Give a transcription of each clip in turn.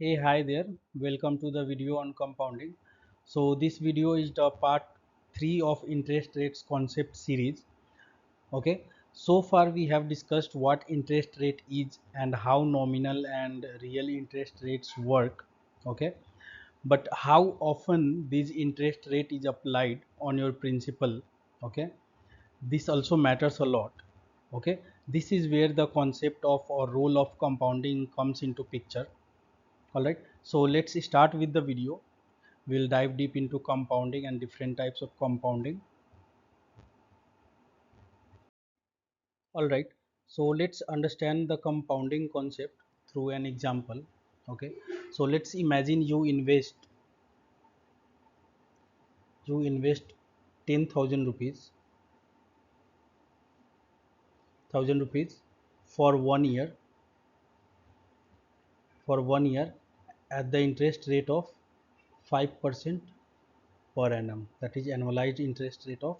Hey, hi there. Welcome to the video on compounding. So this video is the part 3 of interest rates concept series. Okay. So far we have discussed what interest rate is and how nominal and real interest rates work. Okay. But how often this interest rate is applied on your principal. Okay. This also matters a lot. Okay. This is where the concept of or role of compounding comes into picture. Alright, so let's start with the video. We'll dive deep into compounding and different types of compounding. Alright, so let's understand the compounding concept through an example. Okay, so let's imagine you invest 10,000 rupees, 1000 rupees for 1 year, at the interest rate of 5% per annum, that is annualized interest rate of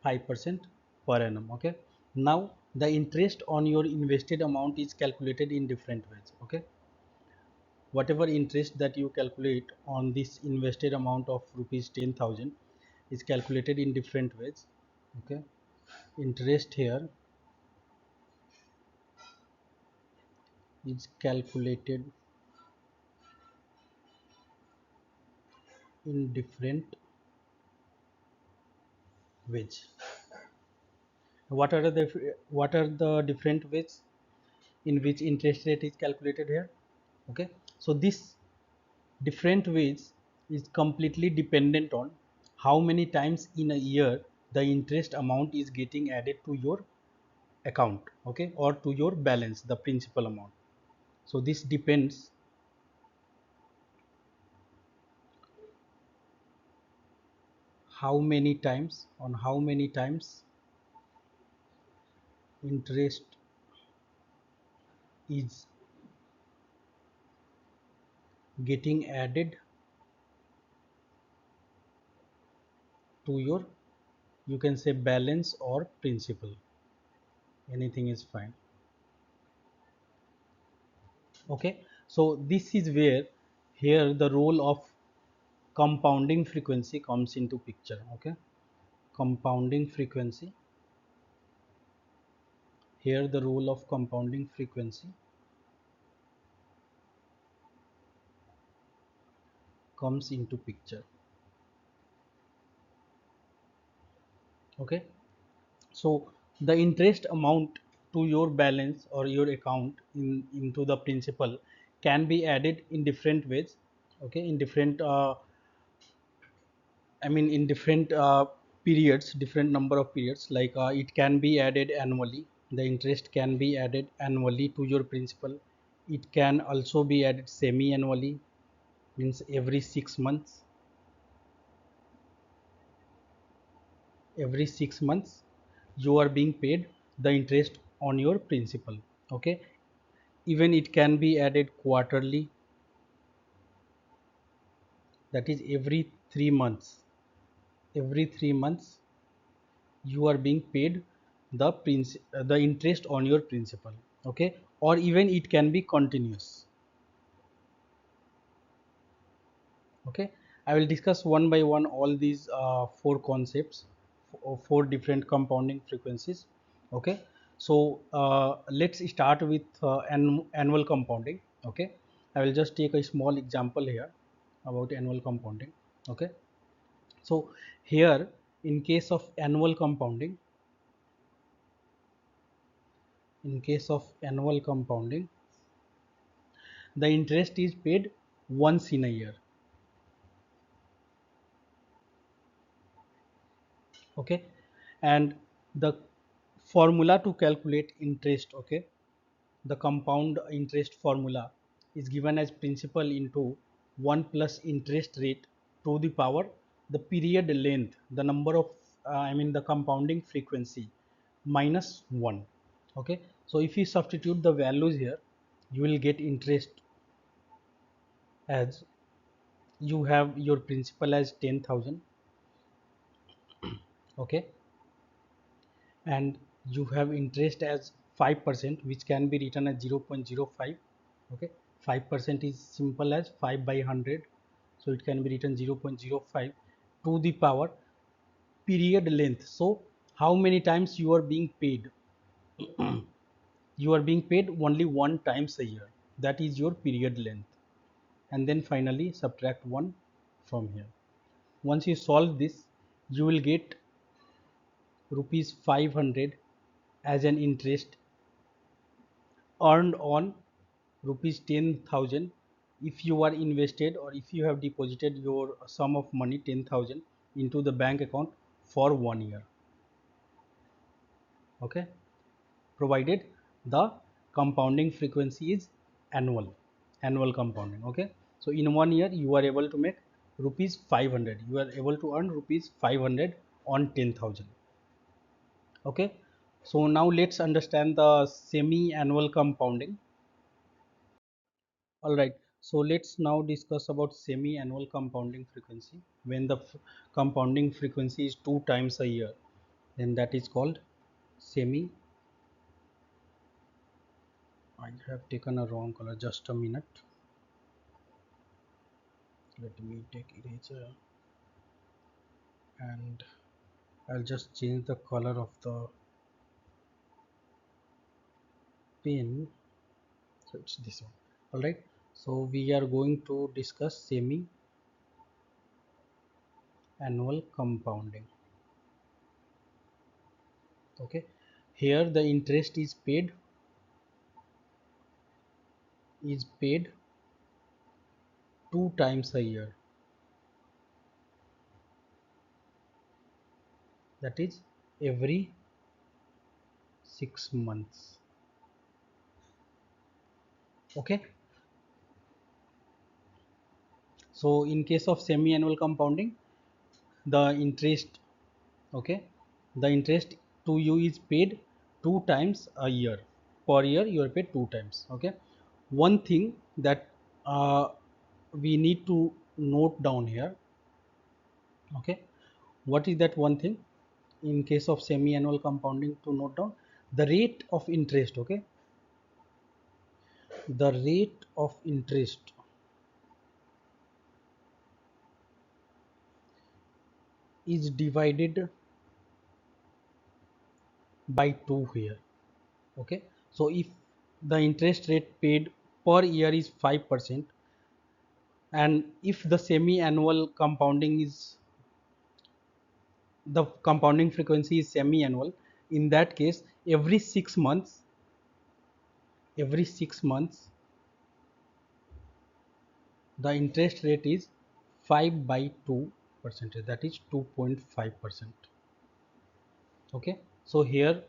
5% per annum. Okay, now the interest on your invested amount is calculated in different ways. Okay, whatever interest that you calculate on this invested amount of rupees 10,000 is calculated in different ways. Okay, interest here is calculated in different ways. What are the different ways in which interest rate is calculated here? Okay, so this different ways is completely dependent on how many times in a year the interest amount is getting added to your account, okay, or to your balance, the principal amount. So this depends how many times interest is getting added to your, you can say, balance or principal, anything is fine. Okay, so this is where here the role of compounding frequency comes into picture. Okay, compounding frequency, here the role of compounding frequency comes into picture. Okay, so the interest amount to your balance or your account into the principal can be added in different ways. Okay, in different in different periods, different number of periods, like it can be added annually, the interest can be added annually to your principal. It can also be added semi annually, means every 6 months you are being paid the interest on your principal. Okay, even it can be added quarterly, that is every 3 months you are being paid the interest on your principal. Okay, or even it can be continuous. Okay, I will discuss one by one all these four concepts of four different compounding frequencies. Okay, so let's start with annual compounding. Okay, I will just take a small example here about annual compounding. Okay, so here, in case of annual compounding, the interest is paid once in a year. Okay, and the formula to calculate interest, okay, the compound interest formula is given as principal into 1 plus interest rate to the power the period length, the number of the compounding frequency minus 1. Okay, so if you substitute the values here, you will get interest as, you have your principal as 10,000. Okay, and you have interest as 5%, which can be written as 0.05. Okay, 5% is simple as 5 by 100, so it can be written 0.05 to the power period length. So how many times you are being paid? You are being paid only one times a year, that is your period length. And then finally subtract 1 from here. Once you solve this, you will get rupees 500 as an interest earned on rupees 10,000 if you are invested, or if you have deposited your sum of money 10,000 into the bank account for 1 year. Okay, provided the compounding frequency is annual compounding. Okay, so in 1 year you are able to make rupees 500, you are able to earn rupees 500 on 10,000. Okay, so now let's understand the semi annual compounding. All right, so let's now discuss about semi annual compounding frequency. When the compounding frequency is 2 times a year, then that is called semi. I have taken a wrong color, just a minute. Let me take eraser and I'll just change the color of the pen. So it's this one. All right, so we are going to discuss semi annual compounding. Okay, here the interest is paid 2 times a year, that is every 6 months. Okay, so in case of semi annual compounding, the interest, okay, the interest to you is paid 2 times a year. Per year you are paid 2 times. Okay, one thing that we need to note down here. Okay, what is that one thing in case of semi annual compounding to note down? The rate of interest. Okay, the rate of interest is divided by 2 here. Okay, so if the interest rate paid per year is 5%, and if the semi annual compounding is, the compounding frequency is semi annual, in that case every 6 months the interest rate is 5 by 2 percentage, that is 2.5%. Okay, so here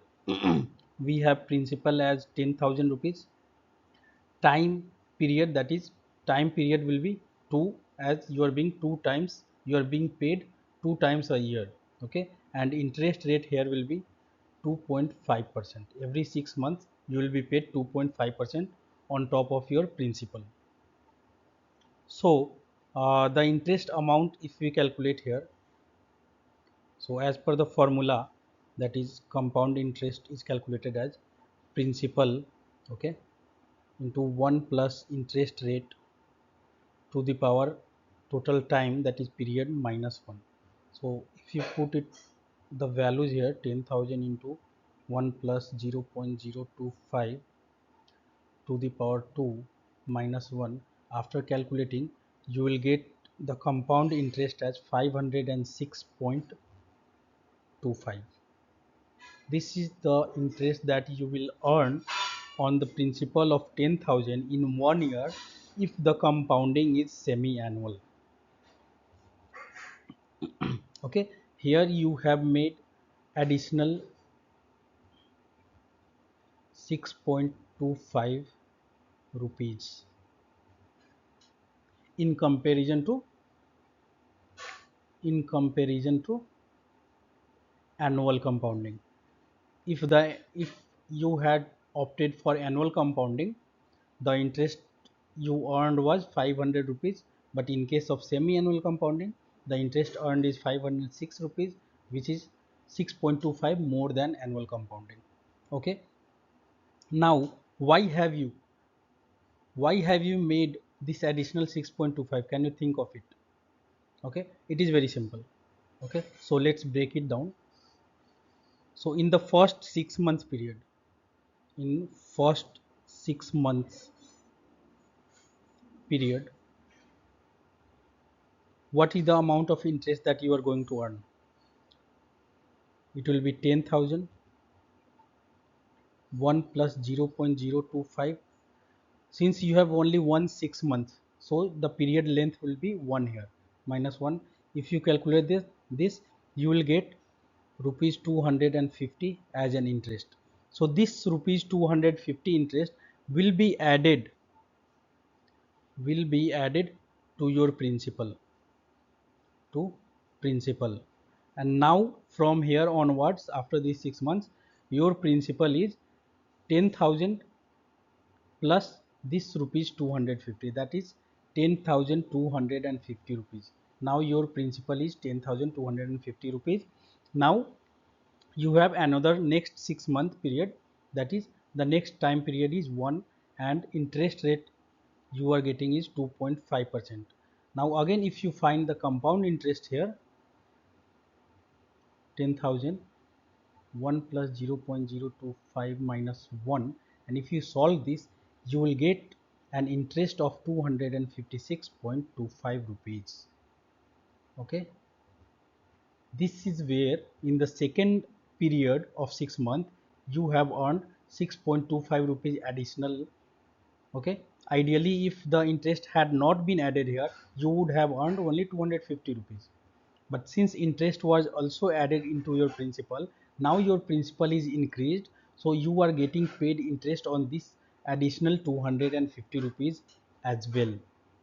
we have principal as 10,000 rupees, time period, that is time period will be 2, as you are being 2 times, you are being paid 2 times a year. Okay, and interest rate here will be 2.5%. Every 6 months you will be paid 2.5% on top of your principal. So the interest amount, if we calculate here, so as per the formula, that is compound interest is calculated as principal, okay, into 1 plus interest rate to the power total time, that is period, minus 1. So if you put it, the values here, 10,000 into 1 plus 0.025 to the power 2 minus 1, after calculating you will get the compound interest as 506.25. This is the interest that you will earn on the principal of 10,000 in 1 year if the compounding is semi annual. Okay, here you have made additional 6.25 rupees in comparison to annual compounding. If you had opted for annual compounding, the interest you earned was 500 rupees, but in case of semi annual compounding, the interest earned is 506 rupees, which is 6.25 more than annual compounding. Okay, now why have you why have you made this additional 6.25? Can you think of it? Okay, it is very simple. Okay, so let's break it down. So in the first 6 months period, in first 6 months period, what is the amount of interest that you are going to earn? It will be 10,000, 1 plus 0.025. Since you have only 6 months, so the period length will be 1 here, minus 1. If you calculate this you will get rupees 250 as an interest. So this rupees 250 interest will be added to your principal. And now from here onwards, after these 6 months, your principal is 10,000 plus this rupees 250, that is 10,250 rupees. Now your principal is 10,250 rupees. Now you have another next 6 month period, that is the next time period is 1, and interest rate you are getting is 2.5%. Now again, if you find the compound interest here, 10,000, 1 plus 0.025 minus 1, and if you solve this you will get an interest of 256.25 rupees. Okay, this is where in the second period of 6 months you have earned 6.25 rupees additional. Okay, ideally if the interest had not been added here, you would have earned only 250 rupees. But since interest was also added into your principal, now your principal is increased, so you are getting paid interest on this additional 250 rupees as well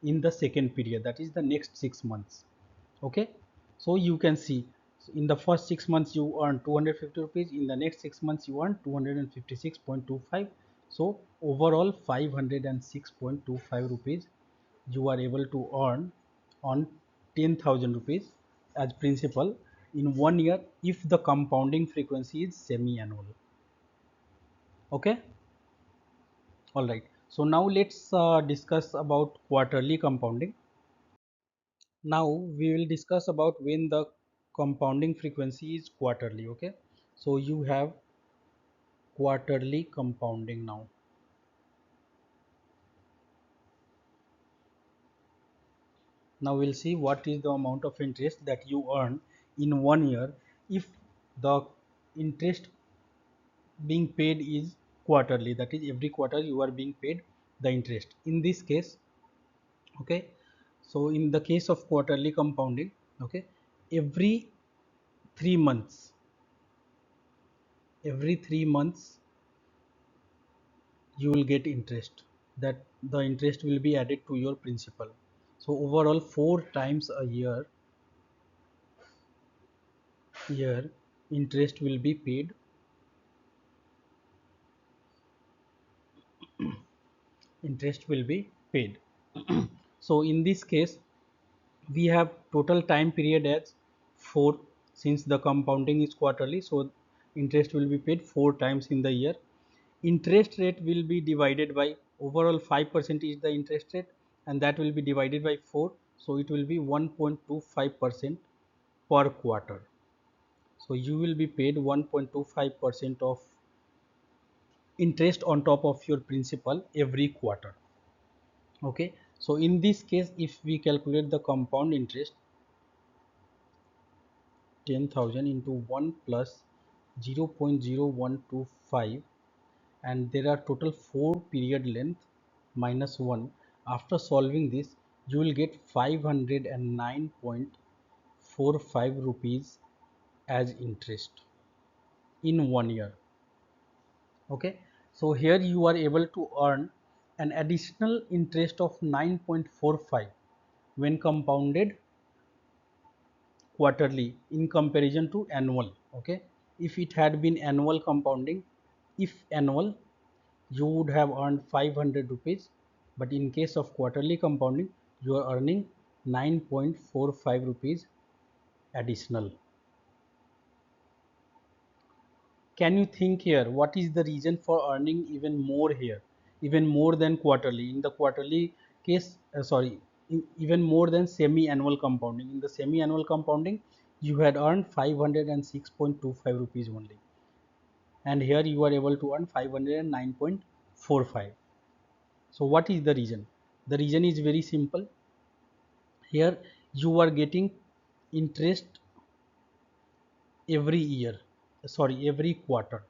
in the second period, that is the next 6 months. Okay, so you can see in the first 6 months you earn 250 rupees, in the next 6 months you earn 256.25. so overall 506.25 rupees you are able to earn on 10,000 rupees as principal in 1 year if the compounding frequency is semi-annual. Okay, all right. So now let's discuss about quarterly compounding. Now we will discuss about when the compounding frequency is quarterly. Okay, so you have quarterly compounding now. Now we'll see what is the amount of interest that you earn in 1 year if the interest being paid is quarterly, that is every quarter you are being paid the interest. In this case, okay, so in the case of quarterly compounding, okay, every 3 months, every 3 months you will get interest, that the interest will be added to your principal. So overall 4 times a year interest will be paid. Interest will be paid. So in this case we have total time period as 4, since the compounding is quarterly, so interest will be paid 4 times in the year. Interest rate will be divided by overall 5% is the interest rate, and that will be divided by 4, so it will be 1.25% per quarter. So you will be paid 1.25% of interest on top of your principal every quarter. Okay, so in this case if we calculate the compound interest, 10,000 into 1 plus 0.0125, and there are total 4 period length minus 1. After solving this you will get 509.45 rupees as interest in 1 year. Okay, so here you are able to earn an additional interest of 9.45 when compounded quarterly in comparison to annual. Okay, if it had been annual compounding, if annual, you would have earned 500 rupees, but in case of quarterly compounding you are earning 9.45 rupees additional. Can you think here what is the reason for earning even more here? even more than quarterly. In the quarterly case, even more than semi-annual compounding. In the semi-annual compounding, you had earned 506.25 rupees only, and here you are able to earn 509.45. So what is the reason? The reason is very simple. Here you are getting interest every year, every quarter.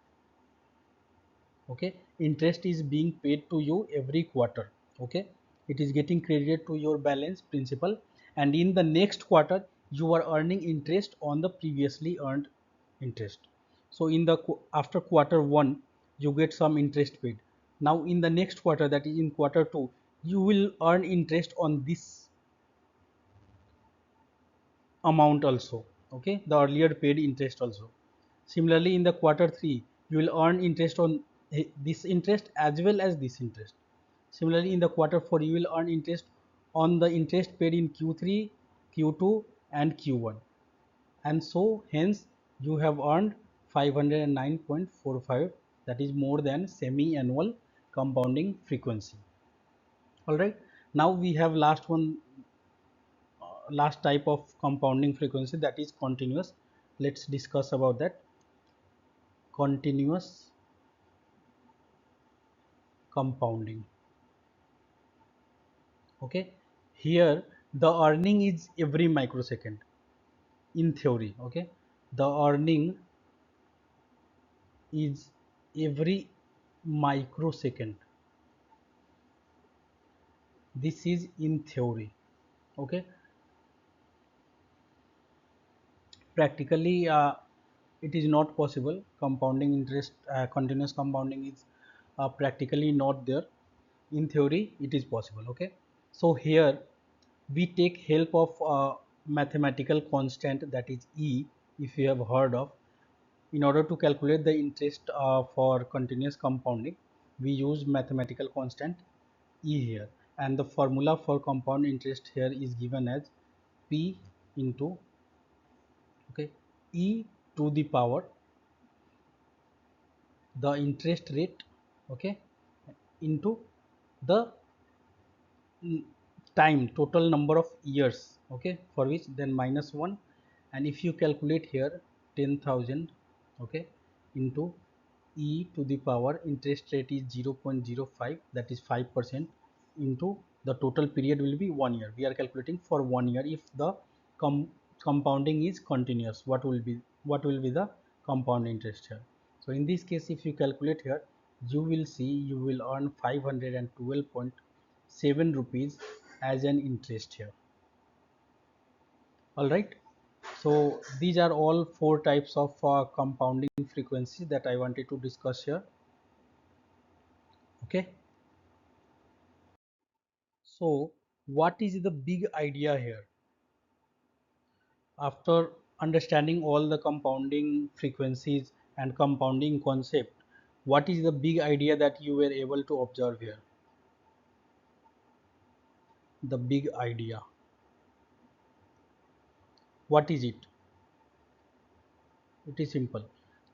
Okay, interest is being paid to you every quarter. Okay, it is getting credited to your balance principal, and in the next quarter you are earning interest on the previously earned interest. So in the after quarter 1 you get some interest paid. Now in the next quarter, that is in quarter 2, you will earn interest on this amount also. Okay, the earlier paid interest also. Similarly, in the quarter 3 you will earn interest on this interest as well as this interest. Similarly, in the quarter 4 you will earn interest on the interest paid in Q3, Q2 and Q1, and so hence you have earned 509.45, that is more than semi-annual compounding frequency. All right, now we have last type of compounding frequency, that is continuous. Let's discuss about that. Continuous compounding. Okay, here the earning is every microsecond in theory. Okay, the earning is every microsecond. This is in theory. Okay, practically it is not possible. Compounding interest, continuous compounding is practically not there. In theory it is possible. Okay, so here we take help of mathematical constant, that is E, if you have heard of. In order to calculate the interest for continuous compounding, we use mathematical constant E here, and the formula for compound interest here is given as P into, okay, E to the power the interest rate, okay, into the time, total number of years, okay, for which then minus 1. And if you calculate here 10,000, okay, into e to the power interest rate is 0.05, that is 5%, into the total period will be 1 year. We are calculating for 1 year. If the compounding is continuous, what will be the compound interest here? So in this case, if you calculate here, you will see you will earn 512.7 rupees as an interest here. All right, so these are all 4 types of compounding frequency that I wanted to discuss here. Okay, so what is the big idea here? After understanding all the compounding frequencies and compounding concept, what is the big idea that you were able to observe here? The big idea, what is it? It is simple.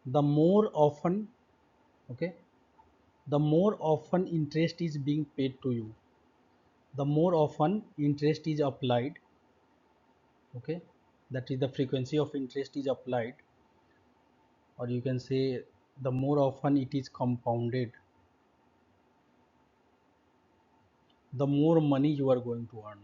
The more often, okay, the more often interest is being paid to you, the more often interest is applied, okay, that is the frequency of interest is applied, or you can say the more often it is compounded, the more money you are going to earn.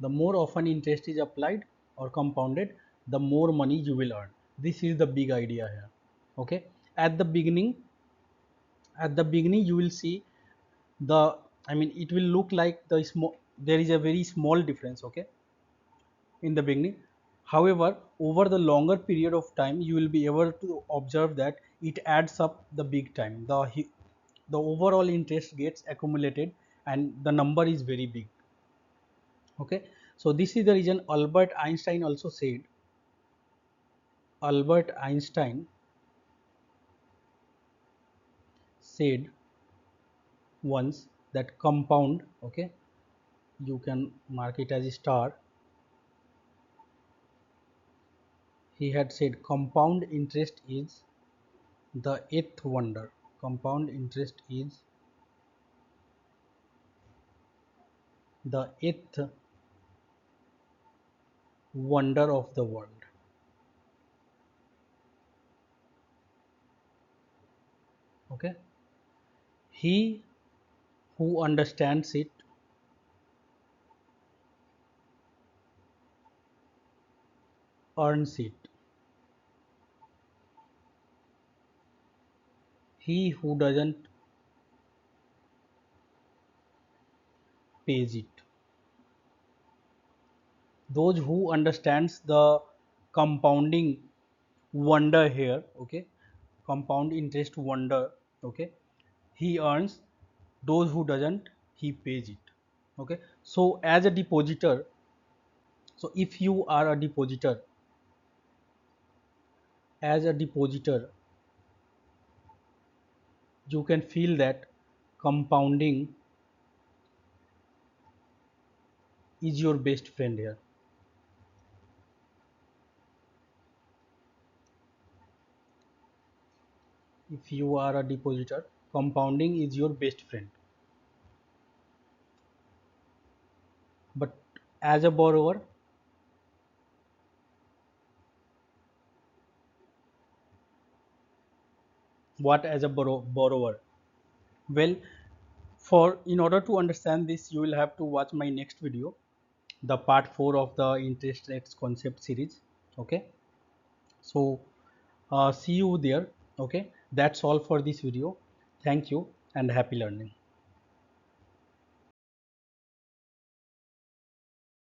The more often interest is applied or compounded, the more money you will earn. This is the big idea here. Okay, at the beginning, you will see the, I mean, it will look like there is a very small difference, okay, in the beginning. However, over the longer period of time, you will be able to observe that it adds up the big time. The overall interest gets accumulated and the number is very big. Okay, so this is the reason Albert Einstein said once that compound, okay, you can mark it as a star, he had said compound interest is the eighth wonder. Compound interest is the eighth wonder of the world. Okay, he who understands it earns it. He who doesn't pays it. Those who understands the compounding wonder here, okay, compound interest wonder, okay, he earns. Those who doesn't, he pays it. Okay, so as a depositor, so if you are a depositor, as a depositor, you can feel that compounding is your best friend here. If you are a depositor, compounding is your best friend. But as a borrower, what as a borrower? Well, for in order to understand this, you will have to watch my next video, the part 4 of the interest rates concept series. Okay, so see you there. Okay, that's all for this video. Thank you and happy learning.